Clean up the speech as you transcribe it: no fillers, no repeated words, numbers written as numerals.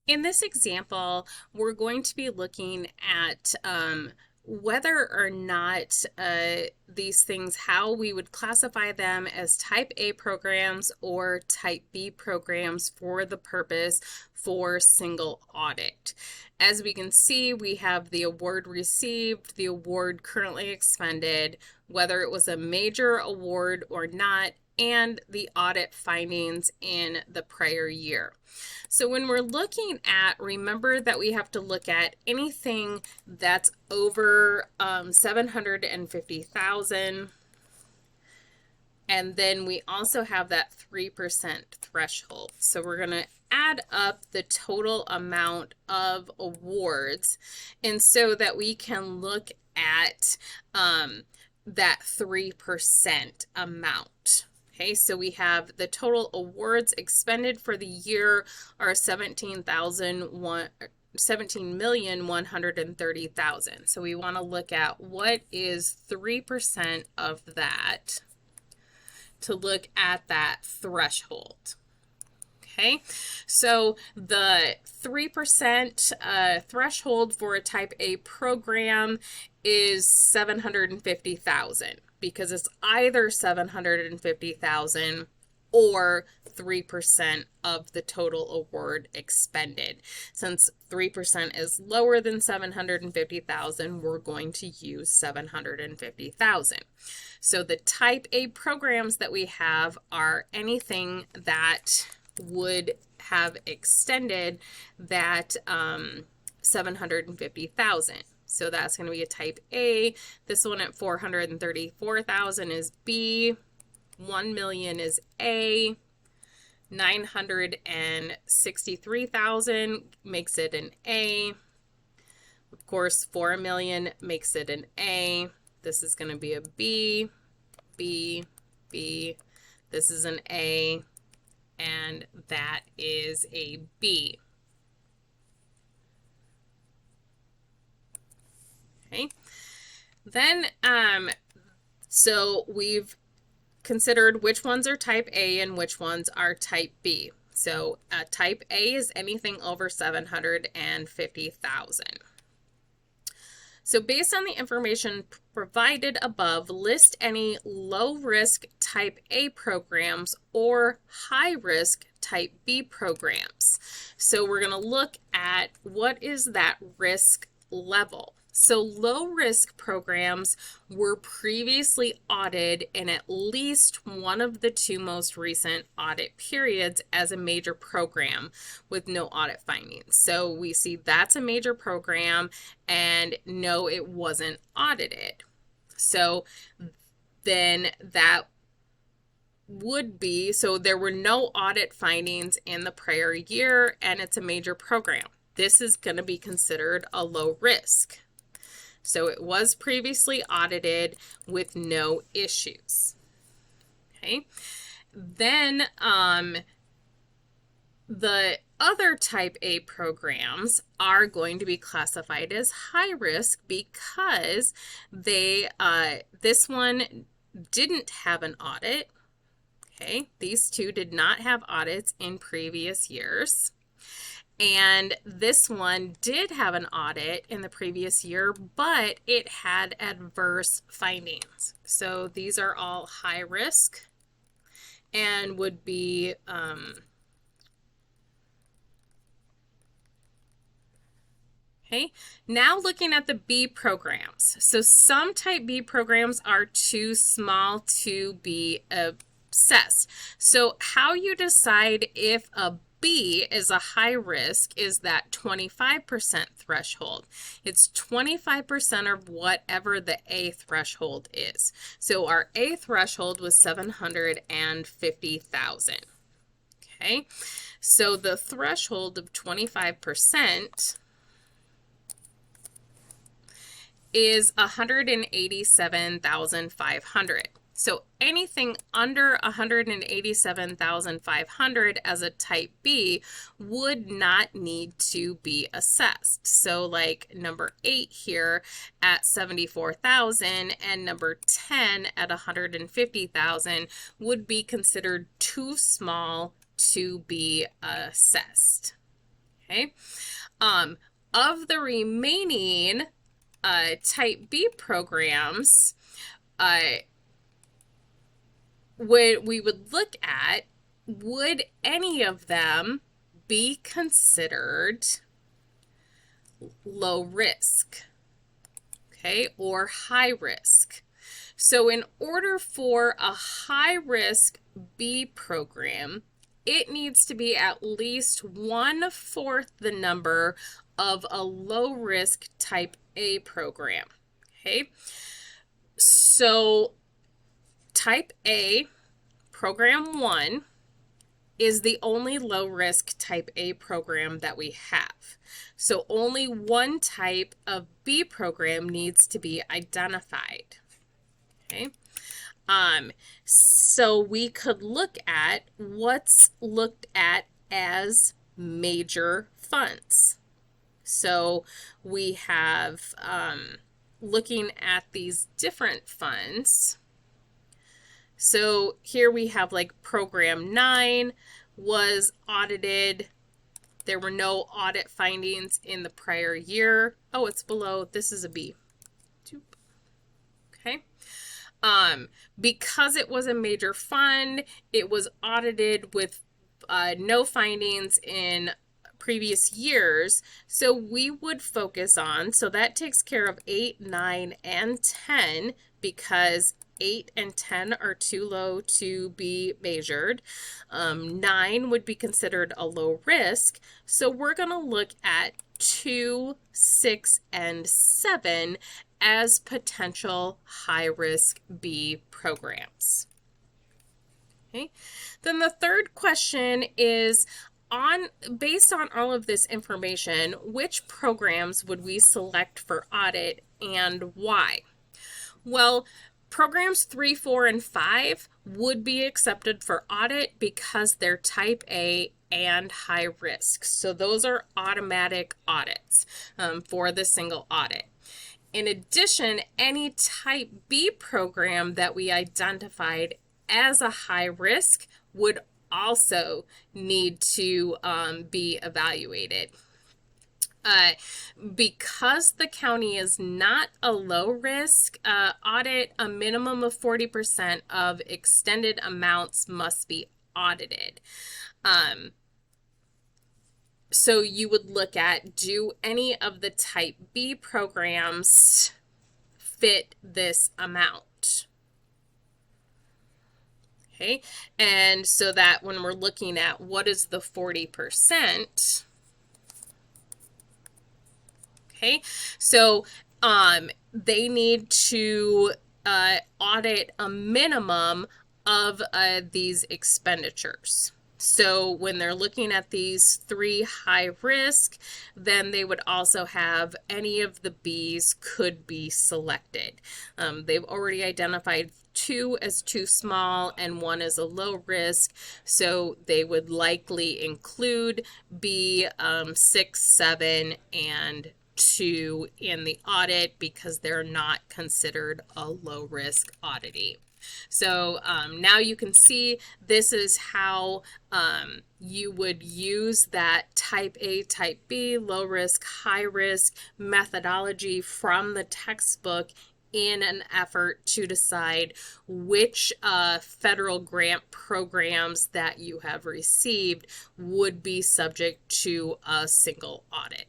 In this example, we're going to be looking at whether or not these things, how we would classify them as type A programs or type B programs for the purpose for single audit. As we can see, we have the award received, the award currently expended, whether it was a major award or not, and the audit findings in the prior year. So when we're looking at, remember that we have to look at anything that's over 750,000. And then we also have that 3% threshold. So we're going to add up the total amount of awards, and so that we can look at that 3% amount. Okay, so we have the total awards expended for the year are 17,130,000. So we want to look at what is 3% of that to look at that threshold. Okay, so the 3% threshold for a type A program is 750,000, because it's either 750,000 or 3% of the total award expended. Since 3% is lower than 750,000, we're going to use 750,000. So the type A programs that we have are anything that would have extended that 750,000. So that's going to be a type A. This one at 434,000 is B. 1 million is A. 963,000 makes it an A. Of course, 4 million makes it an A. This is going to be a B, B, B. This is an A, and that is a B. Okay. Then, so we've considered which ones are type A and which ones are type B. So type A is anything over 750,000. So based on the information provided above, list any low-risk type A programs or high-risk type B programs. So we're going to look at what is that risk level. So low-risk programs were previously audited in at least one of the two most recent audit periods as a major program with no audit findings. So we see that's a major program, and no, it wasn't audited. So then that would be, so there were no audit findings in the prior year, and it's a major program. This is going to be considered a low risk. So it was previously audited with no issues. Okay. Then the other type A programs are going to be classified as high risk because they this one didn't have an audit. Okay. These two did not have audits in previous years. And this one did have an audit in the previous year, but it had adverse findings. So these are all high risk and would be okay. Now looking at the B programs. So some type B programs are too small to be assessed. So how you decide if a B is a high risk is that 25% threshold. It's 25% of whatever the A threshold is. So our A threshold was 750,000. Okay, so the threshold of 25% is 187,500. So anything under 187,500 as a type B would not need to be assessed. So like number 8 here at 74,000 and number 10 at 150,000 would be considered too small to be assessed. Okay. Of the remaining type B programs, we would look at, would any of them be considered low risk, okay, or high risk? So in order for a high risk B program, it needs to be at least 1/4 the number of a low risk type A program. Okay, so type A, program 1, is the only low risk type A program that we have. So only one type of B program needs to be identified. Okay. So we could look at what's looked at as major funds. So we have looking at these different funds. So here we have like program 9 was audited. There were no audit findings in the prior year. Oh, it's below. This is a B. Okay. Because it was a major fund, it was audited with no findings in previous years. So we would focus on, so that takes care of 8, 9, and 10, because 8 and 10 are too low to be measured. 9 would be considered a low risk. So we're going to look at 2, 6, and 7 as potential high-risk B programs. Okay. Then the third question is, based on all of this information, which programs would we select for audit and why? Well, programs 3, 4, and 5 would be accepted for audit because they're type A and high risk. So those are automatic audits for the single audit. In addition, any type B program that we identified as a high risk would also need to be evaluated. Because the county is not a low risk audit, a minimum of 40% of extended amounts must be audited. So you would look at, do any of the type B programs fit this amount? Okay, and so that when we're looking at what is the 40%, okay, so they need to audit a minimum of these expenditures. So when they're looking at these 3 high risk, then they would also have any of the Bs could be selected. They've already identified 2 as too small and 1 as a low risk, so they would likely include B, 6, 7, and 2 in the audit because they're not considered a low risk auditee. So now you can see this is how you would use that type A, type B, low risk, high risk methodology from the textbook in an effort to decide which federal grant programs that you have received would be subject to a single audit.